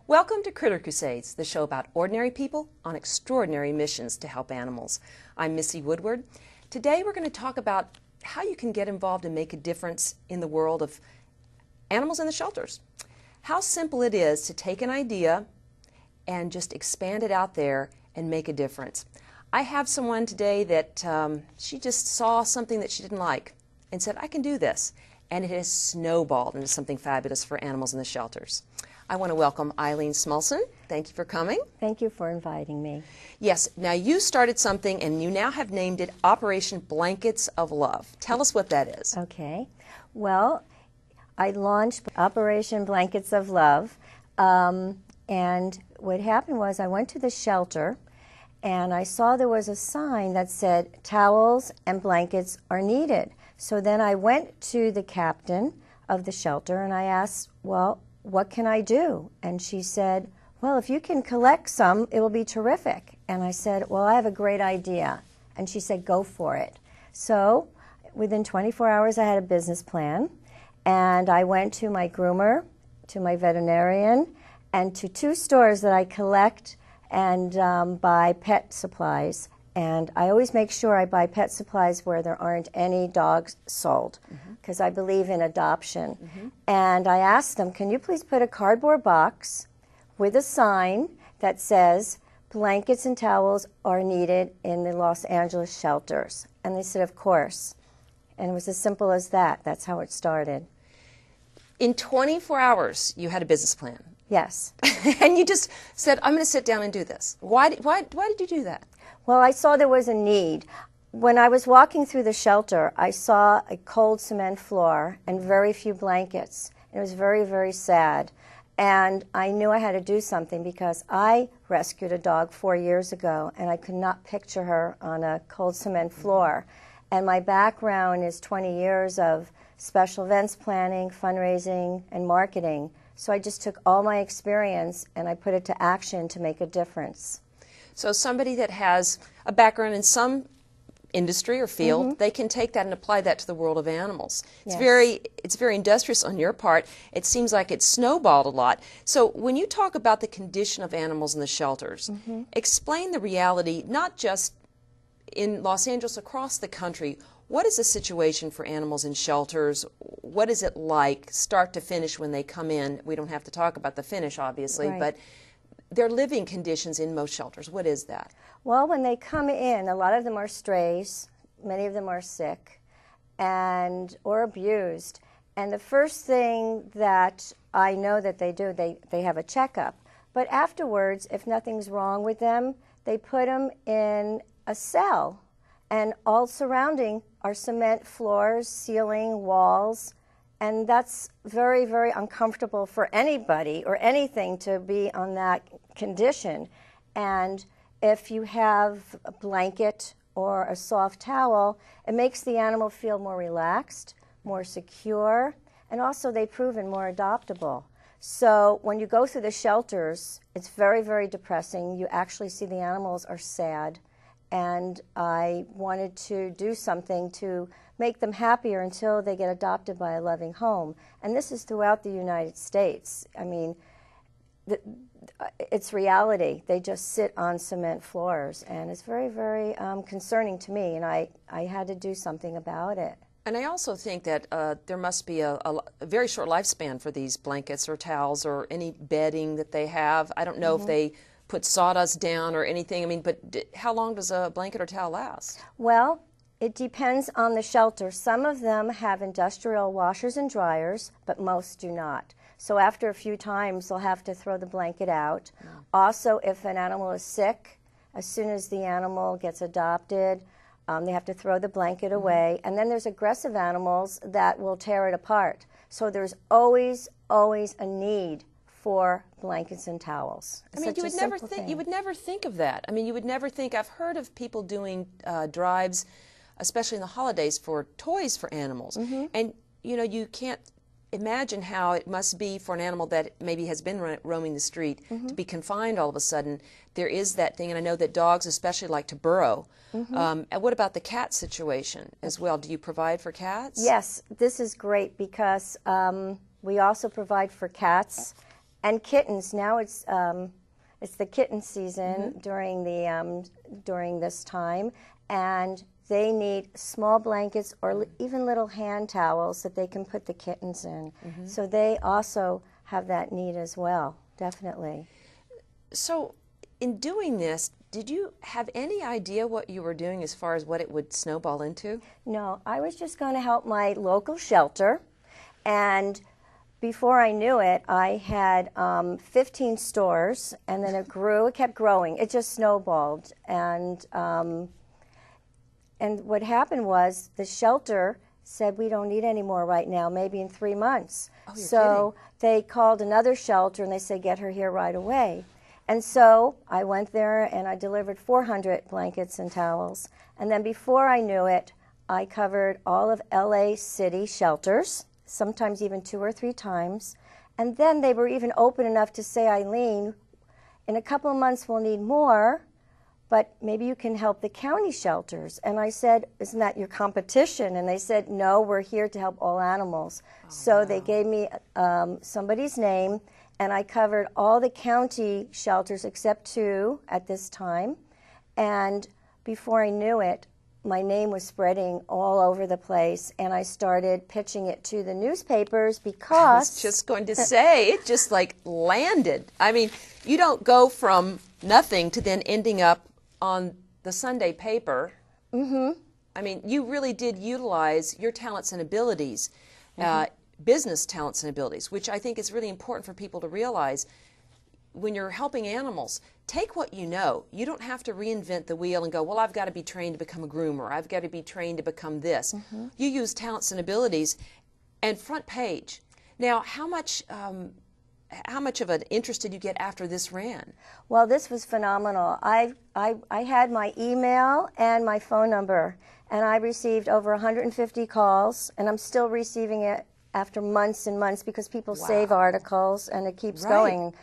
Welcome to Critter Crusades, the show about ordinary people on extraordinary missions to help animals. I'm Missy Woodward. Today we're going to talk about how you can get involved and make a difference in the world of animals in the shelters. How simple it is to take an idea and just expand it out there and make a difference. I have someone today that she just saw something that she didn't like and said, I can do this. And it has snowballed into something fabulous for animals in the shelters. I want to welcome Eileen Smulson. Thank you for coming. Thank you for inviting me. Yes, now you started something and you now have named it Operation Blankets of Love. Tell us what that is. Okay. Well, I launched Operation Blankets of Love, and what happened was I went to the shelter and I saw there was a sign that said towels and blankets are needed. So then I went to the captain of the shelter and I asked, well, what can I do? And she said, well, if you can collect some, it will be terrific. And I said, well, I have a great idea. And she said, go for it. So within 24 hours, I had a business plan. And I went to my groomer, to my veterinarian, and to 2 stores that I collect and buy pet supplies. And I always make sure I buy pet supplies where there aren't any dogs sold, because I believe in adoption. And I asked them, can you please put a cardboard box with a sign that says blankets and towels are needed in the Los Angeles shelters? And they said, of course. And it was as simple as that. That's how it started. In 24 hours, you had a business plan. Yes. And you just said, I'm going to sit down and do this. Why did you do that? Well, I saw there was a need. When I was walking through the shelter, I saw a cold cement floor and very few blankets. It was very, very sad. And I knew I had to do something because I rescued a dog 4 years ago, and I could not picture her on a cold cement floor. And my background is 20 years of special events planning, fundraising, and marketing. So I just took all my experience and I put it to action to make a difference. So somebody that has a background in some industry or field, they can take that and apply that to the world of animals. It's very industrious on your part. It seems like it's snowballed a lot. So when you talk about the condition of animals in the shelters, explain the reality, not just in Los Angeles, across the country. What is the situation for animals in shelters? What is it like, start to finish, when they come in? We don't have to talk about the finish, obviously, but their living conditions in most shelters. What is that? Well, when they come in, a lot of them are strays, many of them are sick or abused. And the first thing that I know that they do, they have a checkup. But afterwards, if nothing's wrong with them, they put them in a cell. And all surrounding are cement floors, ceiling, walls. And that's very, very uncomfortable for anybody or anything to be on that condition. And if you have a blanket or a soft towel, it makes the animal feel more relaxed, more secure, and also they've proven more adoptable. So when you go through the shelters, it's very, very depressing. You actually see the animals are sad. And I wanted to do something to make them happier until they get adopted by a loving home. And this is throughout the United States. I mean, it's reality. They just sit on cement floors, and it's very, very concerning to me, and I had to do something about it. And I also think that there must be a very short lifespan for these blankets or towels or any bedding that they have. I don't know if they put sawdust down or anything. I mean, but how long does a blanket or towel last? Well, it depends on the shelter. Some of them have industrial washers and dryers, but most do not. So after a few times, they'll have to throw the blanket out. Also, if an animal is sick, as soon as the animal gets adopted, they have to throw the blanket away. And then there's aggressive animals that will tear it apart. So there's always, always a need for blankets and towels. I mean, you would never think of that. I mean, you would never think. I've heard of people doing drives, especially in the holidays, for toys for animals. And you know, you can't imagine how it must be for an animal that maybe has been roaming the street to be confined all of a sudden. There is that thing, and I know that dogs especially like to burrow. And what about the cat situation as well? Do you provide for cats? Yes, this is great because we also provide for cats. And kittens. Now it's the kitten season during this time, and they need small blankets or even little hand towels that they can put the kittens in. So they also have that need as well, definitely. So in doing this, did you have any idea what you were doing as far as what it would snowball into? No, I was just going to help my local shelter, and before I knew it, I had 15 stores, and then it kept growing. It just snowballed, and what happened was the shelter said, we don't need any more right now, maybe in 3 months. Oh, you're so they called another shelter, and they said, get her here right away. And so I went there, and I delivered 400 blankets and towels. And then before I knew it, I covered all of LA City shelters, sometimes even 2 or 3 times. And then they were even open enough to say, Eileen, in a couple of months we'll need more, but maybe you can help the county shelters. And I said, isn't that your competition? And they said, no, we're here to help all animals. So they gave me somebody's name, and I covered all the county shelters except 2 at this time. And before I knew it, my name was spreading all over the place, and I started pitching it to the newspapers because... I was just going to say, it just like landed. I mean, you don't go from nothing to then ending up on the Sunday paper. I mean, you really did utilize your talents and abilities, business talents and abilities, which I think is really important for people to realize. When you're helping animals, take what you know. You don't have to reinvent the wheel and go, well, I've got to be trained to become a groomer. I've got to be trained to become this. You use talents and abilities, and front page. Now, how much of an interest did you get after this ran? Well, this was phenomenal. I had my email and my phone number, and I received over 150 calls, and I'm still receiving it after months and months because people save articles, and it keeps going.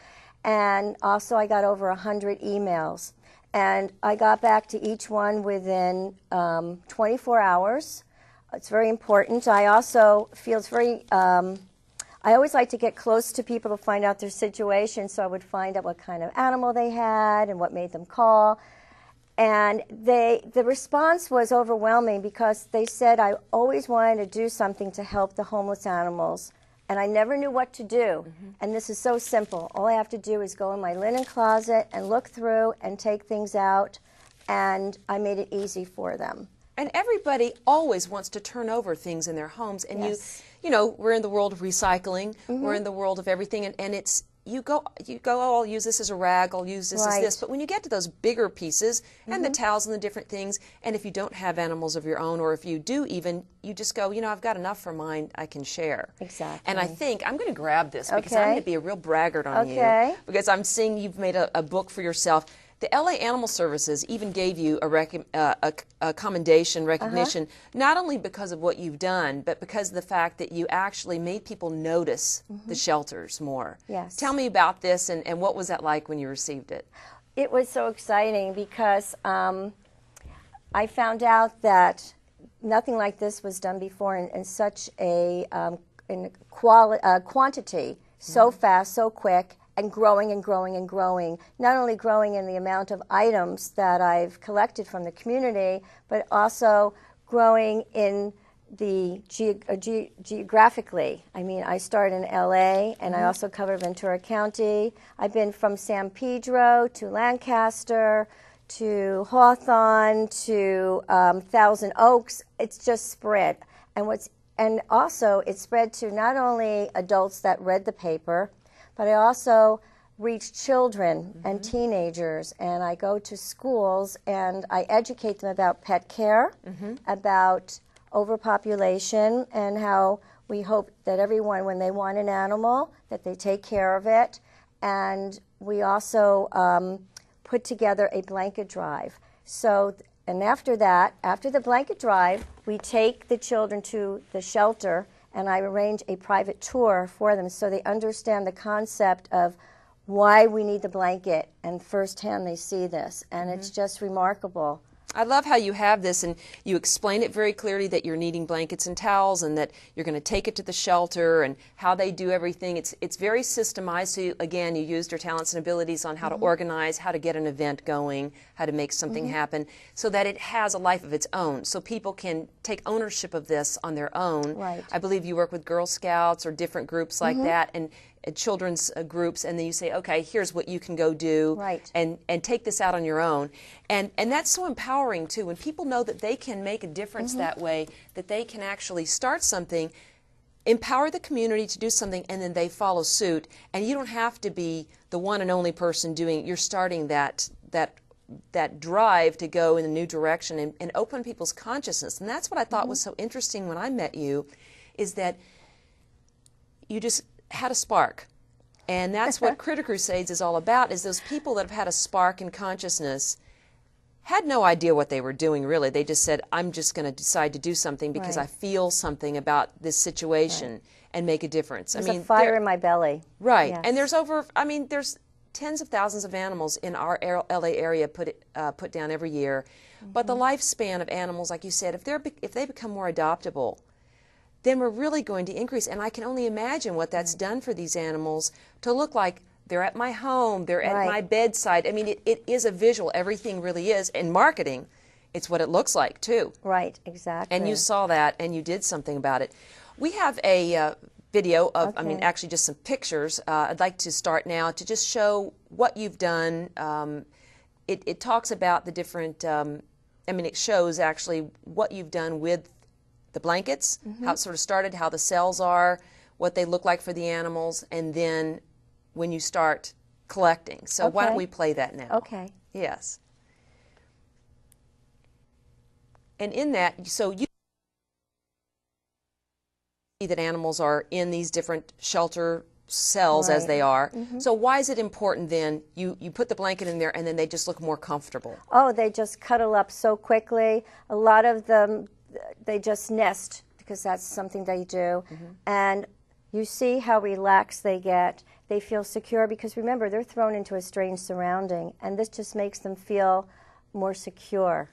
And also I got over 100 emails. And I got back to each one within 24 hours. It's very important. I also feel it's very, I always like to get close to people to find out their situation, so I would find out what kind of animal they had and what made them call. And the response was overwhelming because they said, I always wanted to do something to help the homeless animals, and I never knew what to do. And this is so simple. All I have to do is go in my linen closet and look through and take things out, and I made it easy for them. And everybody always wants to turn over things in their homes, and you know, we're in the world of recycling, we're in the world of everything, and it's, you go, oh, I'll use this as a rag, I'll use this as this. But when you get to those bigger pieces and the towels and the different things, and if you don't have animals of your own, or if you do even, you just go, you know, I've got enough for mine, I can share. Exactly. And I think, I'm going to grab this because I'm going to be a real braggart on you. Because I'm seeing you've made a book for yourself. The LA Animal Services even gave you a commendation, recognition, not only because of what you've done, but because of the fact that you actually made people notice the shelters more. Yes. Tell me about this, and what was that like when you received it? It was so exciting because I found out that nothing like this was done before in such a quantity, so fast, so quick, and growing and growing and growing. Not only growing in the amount of items that I've collected from the community, but also growing in the geographically. I mean, I started in LA, and I also cover Ventura County. I've been from San Pedro to Lancaster to Hawthorne to Thousand Oaks. It's just spread. And also it spread to not only adults that read the paper, but I also reach children and teenagers, and I go to schools and I educate them about pet care, about overpopulation, and how we hope that everyone, when they want an animal, that they take care of it. And we also put together a blanket drive. So, and after that, after the blanket drive, we take the children to the shelter, and I arrange a private tour for them so they understand the concept of why we need the blanket, and firsthand they see this, and it's just remarkable. I love how you have this and you explain it very clearly that you're needing blankets and towels and that you're going to take it to the shelter and how they do everything. It's very systemized. So again, you used your talents and abilities on how to organize, how to get an event going, how to make something happen so that it has a life of its own. So people can take ownership of this on their own. Right. I believe you work with Girl Scouts or different groups like that and children's groups, and then you say, okay, here's what you can go do, right, and take this out on your own, and that's so empowering too. When people know that they can make a difference that way, that they can actually start something, empower the community to do something, and then they follow suit, and you don't have to be the one and only person doing it. You're starting that drive to go in a new direction and open people's consciousness. And that's what I thought was so interesting when I met you, is that you just had a spark. And that's what Critter Crusades is all about, is those people that have had a spark in consciousness had no idea what they were doing, really. They just said, I'm just going to decide to do something because I feel something about this situation and make a difference. There's a fire in my belly. Right. Yes. And there's tens of thousands of animals in our LA area put down every year. But the lifespan of animals, like you said, if they become more adoptable, then we're really going to increase. And I can only imagine what that's done for these animals to look like they're at my home, they're at my bedside. I mean, it is a visual. Everything really is. In marketing, it's what it looks like, too. Right, exactly. And you saw that, and you did something about it. We have a video of, actually just some pictures. I'd like to start now to just show what you've done. It talks about the different, it shows actually what you've done with the blankets, how it sort of started, how the cells are, what they look like for the animals, and then when you start collecting. So why don't we play that now? Okay. Yes. And in that, so you see that animals are in these different shelter cells as they are. So why is it important then, you put the blanket in there and then they just look more comfortable? Oh, they just cuddle up so quickly. A lot of them, they just nest because that's something they do. And you see how relaxed they get. They feel secure because remember, they're thrown into a strange surrounding, and this just makes them feel more secure.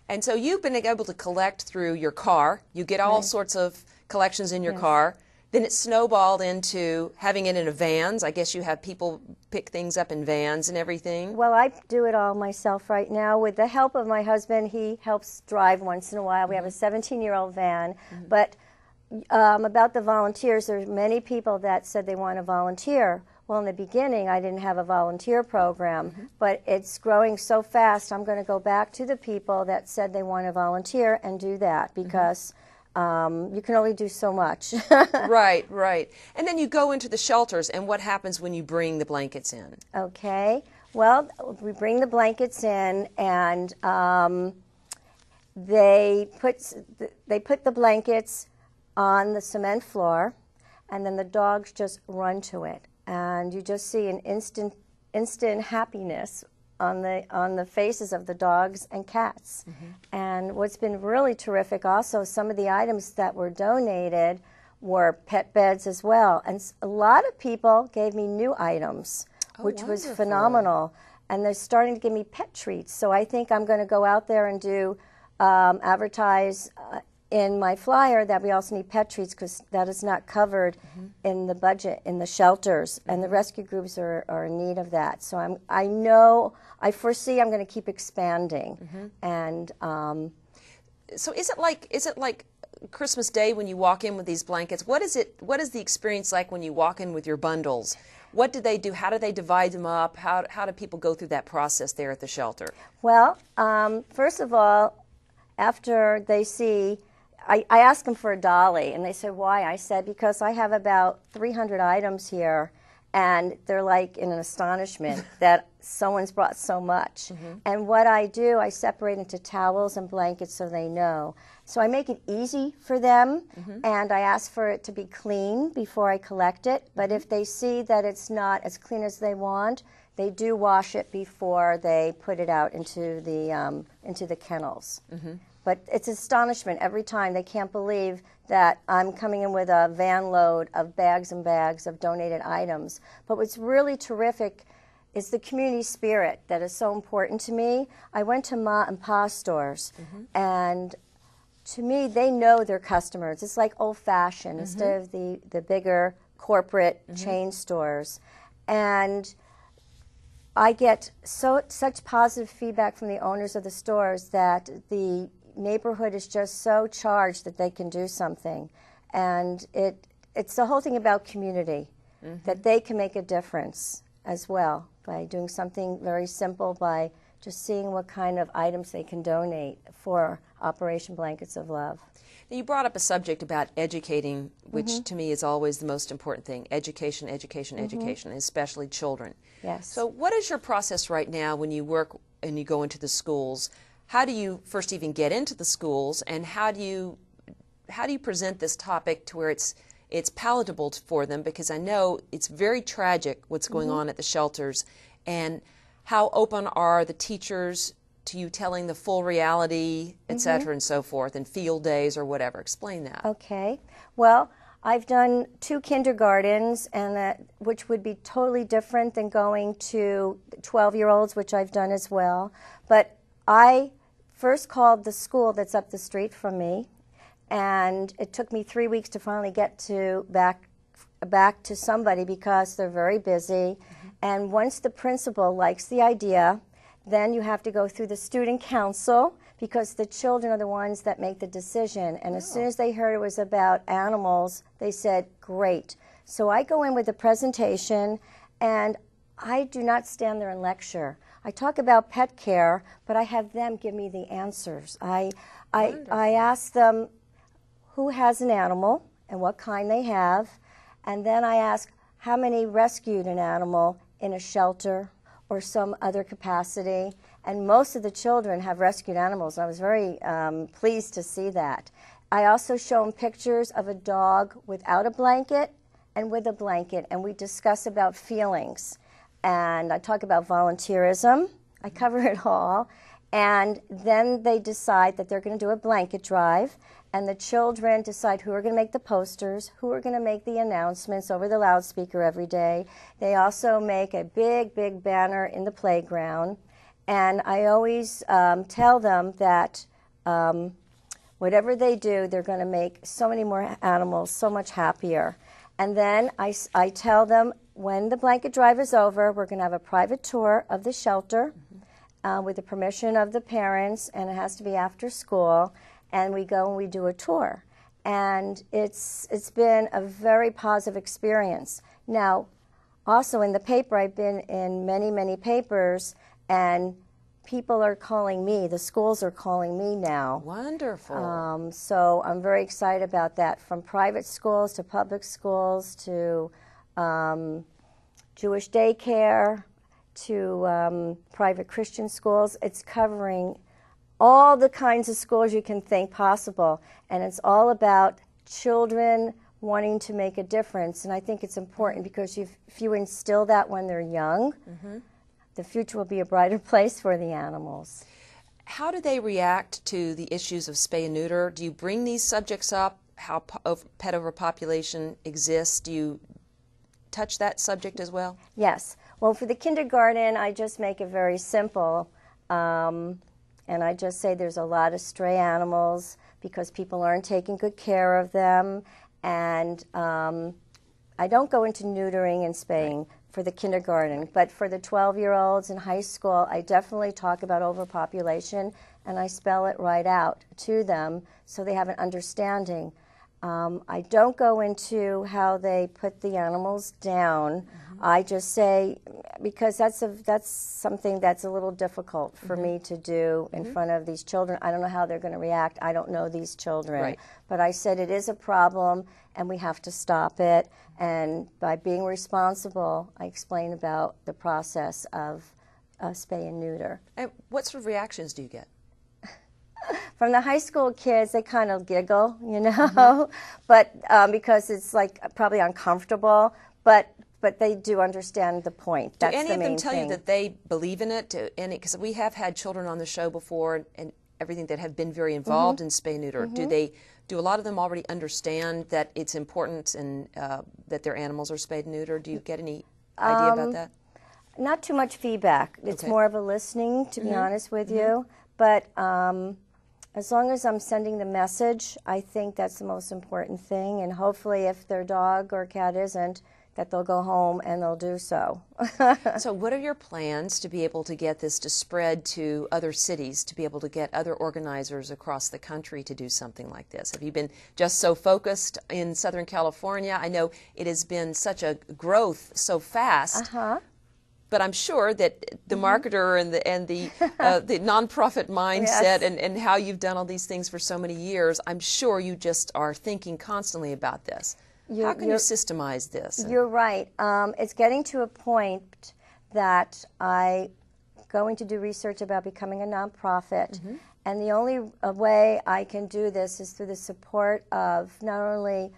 And so you've been able to collect through your car. You get all sorts of collections in your car. Then it snowballed into having it in vans. I guess you have people pick things up in vans and everything. Well, I do it all myself right now with the help of my husband. He helps drive once in a while. We have a 17-year-old van. But about the volunteers, there's many people that said they want to volunteer. Well, in the beginning, I didn't have a volunteer program, but it's growing so fast, I'm going to go back to the people that said they want to volunteer and do that because you can only do so much. Right, right. And then you go into the shelters, and what happens when you bring the blankets in? Okay. Well, we bring the blankets in, and they put the blankets on the cement floor, and then the dogs just run to it. And you just see an instant happiness on the faces of the dogs and cats. And what's been really terrific also, some of the items that were donated were pet beds as well. And a lot of people gave me new items, which was phenomenal. And they're starting to give me pet treats. So I think I'm going to go out there and do advertise in my flyer that we also need pet treats because that is not covered in the budget in the shelters, and the rescue groups are in need of that. So I foresee I'm going to keep expanding. And so is it like Christmas Day when you walk in with these blankets? What is the experience like when you walk in with your bundles? What do they do? How do they divide them up? How do people go through that process there at the shelter? Well, first of all, after they see, I asked them for a dolly, and they said, why? I said, because I have about 300 items here, and they're like in an astonishment that someone's brought so much. And what I do, I separate into towels and blankets so they know. So I make it easy for them, and I ask for it to be clean before I collect it. But if they see that it's not as clean as they want, they do wash it before they put it out into the kennels. But it's astonishment every time. They can't believe that I'm coming in with a van load of bags and bags of donated items. But what's really terrific, is the community spirit that is so important to me. I went to ma and pa stores, and to me, they know their customers. It's like old-fashioned instead of the bigger corporate chain stores. And I get such positive feedback from the owners of the stores that the neighborhood is just so charged that they can do something. And it's the whole thing about community, that they can make a difference as well by doing something very simple, by just seeing what kind of items they can donate for Operation Blankets of Love. Now, you brought up a subject about educating, which to me is always the most important thing. Education, education, education, especially children. Yes. So what is your process right now when you work and you go into the schools? How do you first even get into the schools, and how do you present this topic to where it's palatable for them? Because I know it's very tragic what's going on at the shelters, and how open are the teachers to you telling the full reality, et cetera, and so forth, and field days or whatever? Explain that. Okay. Well, I've done 2 kindergartens, and which would be totally different than going to 12-year-olds, which I've done as well. But I first called the school that's up the street from me, and it took me 3 weeks to finally get back to somebody because they're very busy. And once the principal likes the idea, then you have to go through the student council, because the children are the ones that make the decision. And as soon as they heard it was about animals, they said, great. So I go in with a presentation, and I do not stand there and lecture. I talk about pet care, but I have them give me the answers. I ask them who has an animal and what kind they have, and then I ask how many rescued an animal in a shelter or some other capacity. And most of the children have rescued animals. I was very pleased to see that. I also show them pictures of a dog without a blanket and with a blanket, and we discuss about feelings. And I talk about volunteerism. I cover it all. And then they decide that they're going to do a blanket drive, and the children decide who are going to make the posters, who are going to make the announcements over the loudspeaker every day. They also make a big, big banner in the playground. And I always tell them that whatever they do, they're going to make so many more animals so much happier. And then I tell them, when the blanket drive is over, we're going to have a private tour of the shelter with the permission of the parents, and it has to be after school. And we go and we do a tour. And it's been a very positive experience. Now, also in the paper, I've been in many, many papers, and people are calling me, the schools are calling me now. Wonderful. So I'm very excited about that, from private schools to public schools to Jewish daycare to private Christian schools. It's covering all the kinds of schools you can think possible, and it's all about children wanting to make a difference. And I think it's important, because if you instill that when they're young, the future will be a brighter place for the animals. How do they react to the issues of spay and neuter? Do you bring these subjects up, how pet overpopulation exists? Do you touch that subject as well? Yes. Well, for the kindergarten, I just make it very simple. And I just say there's a lot of stray animals because people aren't taking good care of them. And I don't go into neutering and spaying for the kindergarten, but for the 12-year-olds in high school, I definitely talk about overpopulation, and I spell it right out to them so they have an understanding. I don't go into how they put the animals down. I just say, because that's something that's a little difficult for me to do in front of these children. I don't know how they're going to react. I don't know these children. Right. But I said it is a problem, and we have to stop it. And by being responsible, I explain about the process of spay and neuter. And what sort of reactions do you get? From the high school kids, they kind of giggle, you know, but because it's like probably uncomfortable, but they do understand the point. That's do any the of them main tell thing. you that they believe in it? Because we have had children on the show before and everything that have been very involved in spay and neuter. Do a lot of them already understand that it's important and that their animals are spayed and neutered? Do you get any idea about that? Not too much feedback. It's Okay. more of a listening, to be honest with you. But as long as I'm sending the message, I think that's the most important thing. And hopefully if their dog or cat isn't, that they'll go home and they'll do so. So what are your plans to be able to get this to spread to other cities, to be able to get other organizers across the country to do something like this? Have you been just so focused in Southern California? I know it has been such a growth so fast. But I'm sure that the marketer and the nonprofit mindset and how you've done all these things for so many years, I'm sure you just are thinking constantly about this. How can you systemize this? You're right. It's getting to a point that I'm going to do research about becoming a nonprofit. And the only way I can do this is through the support of not only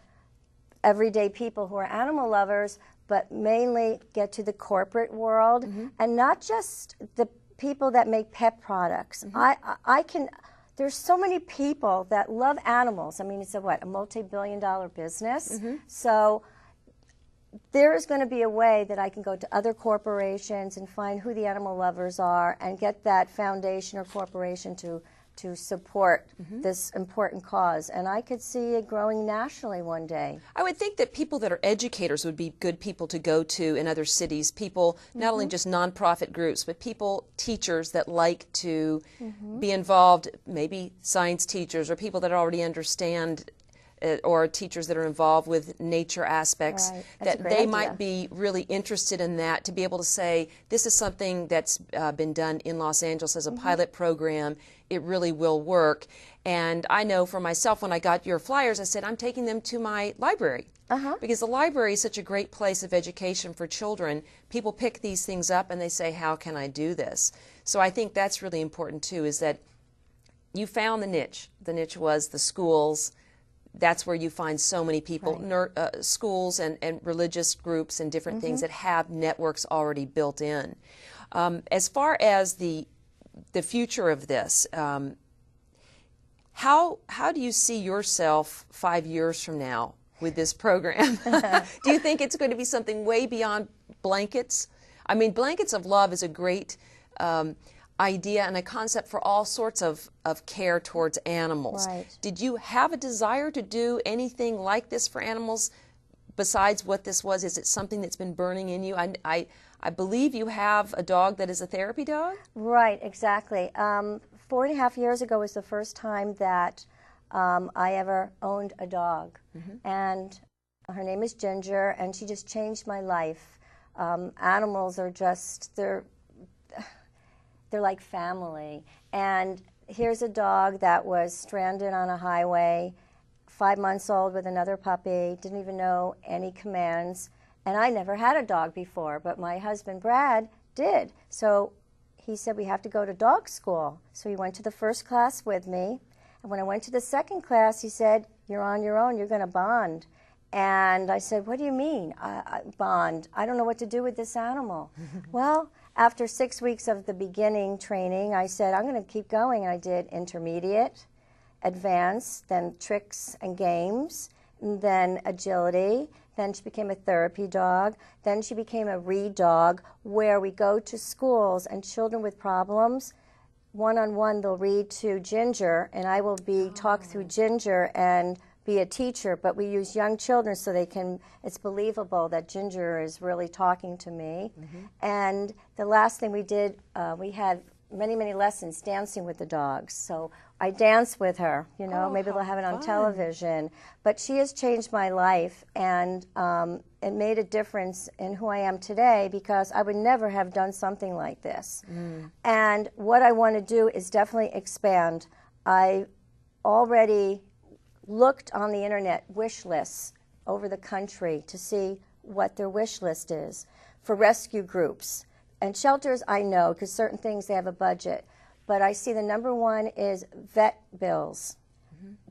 everyday people who are animal lovers, but mainly get to the corporate world and not just the people that make pet products. There's so many people that love animals. I mean, it's a multi-billion-dollar business. So there is going to be a way that I can go to other corporations and find who the animal lovers are and get that foundation or corporation to support this important cause. And I could see it growing nationally one day. I would think that people that are educators would be good people to go to in other cities, people, not only just nonprofit groups, but people, teachers that like to be involved, maybe science teachers or people that already understand or teachers that are involved with nature aspects, that they might be really interested in that, to be able to say, this is something that's been done in Los Angeles as a pilot program. It really will work. And I know for myself, when I got your flyers, I said, I'm taking them to my library. Because the library is such a great place of education for children. People pick these things up and they say, how can I do this? So I think that's really important too, is that you found the niche. The niche was the schools. That's where you find so many people, schools and religious groups and different things that have networks already built in. As far as the future of this, how do you see yourself 5 years from now with this program? Do you think it's going to be something way beyond blankets? I mean, Blankets of Love is a great idea and a concept for all sorts of care towards animals. Did you have a desire to do anything like this for animals besides what this was? Is it something that's been burning in you? I believe you have a dog that is a therapy dog? Right, exactly. 4.5 years ago was the first time that I ever owned a dog. And her name is Ginger, and she just changed my life. Animals are just, they're like family. And here's a dog that was stranded on a highway, 5 months old with another puppy, didn't even know any commands. And I never had a dog before, but my husband, Brad, did. So he said, we have to go to dog school. So he went to the first class with me. And when I went to the second class, he said, you're on your own, you're going to bond. And I said, what do you mean, bond? I don't know what to do with this animal. Well, after 6 weeks of the beginning training, I said, I'm going to keep going. And I did intermediate, advanced, then tricks and games, and then agility. Then she became a therapy dog. Then she became a read dog, where we go to schools and children with problems, one-on-one they'll read to Ginger, and I will talk through Ginger and be a teacher, but we use young children so it's believable that Ginger is really talking to me. And the last thing we did, we had many, many lessons dancing with the dogs. So I dance with her, maybe they'll have it on television. But she has changed my life, and it made a difference in who I am today, because I would never have done something like this. And what I want to do is definitely expand. I already looked on the internet wish lists over the country to see what their wish list is for rescue groups. And shelters, I know, because certain things they have a budget. But I see the number one is vet bills.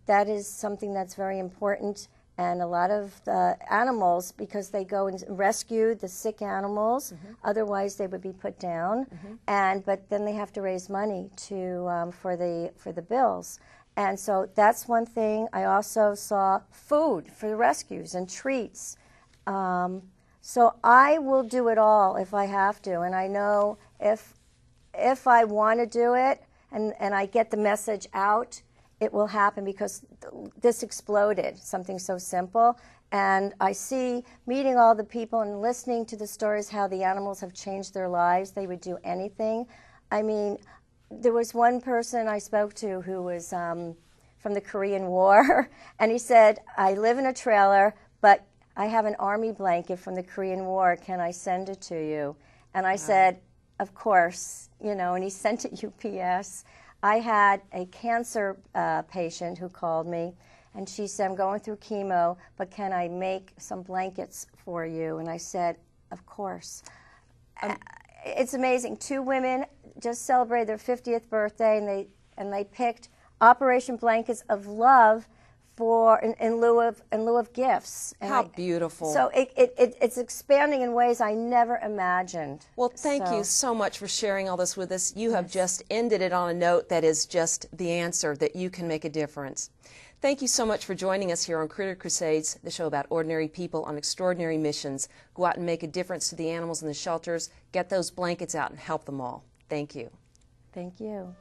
That is something that's very important. And a lot of the animals, because they go and rescue the sick animals, otherwise they would be put down. But then they have to raise money for the bills. And so that's one thing. I also saw food for the rescues and treats. So I will do it all if I have to, and I know if I want to do it and I get the message out, it will happen, because this exploded, something so simple. And I see, meeting all the people and listening to the stories, how the animals have changed their lives. They would do anything. I mean, there was one person I spoke to who was from the Korean War, and he said, I live in a trailer, but I have an army blanket from the Korean War. Can I send it to you? And I said, of course, you know, and he sent it UPS. I had a cancer patient who called me, and she said, I'm going through chemo, but can I make some blankets for you? And I said, of course. It's amazing. Two women just celebrated their 50th birthday, and they picked Operation Blankets of Love for in lieu of gifts. And How beautiful. So it's expanding in ways I never imagined. Well, thank you so much for sharing all this with us. You have just ended it on a note that is just the answer, that you can make a difference. Thank you so much for joining us here on Critter Crusades, the show about ordinary people on extraordinary missions. Go out and make a difference to the animals in the shelters. Get those blankets out and help them all. Thank you. Thank you.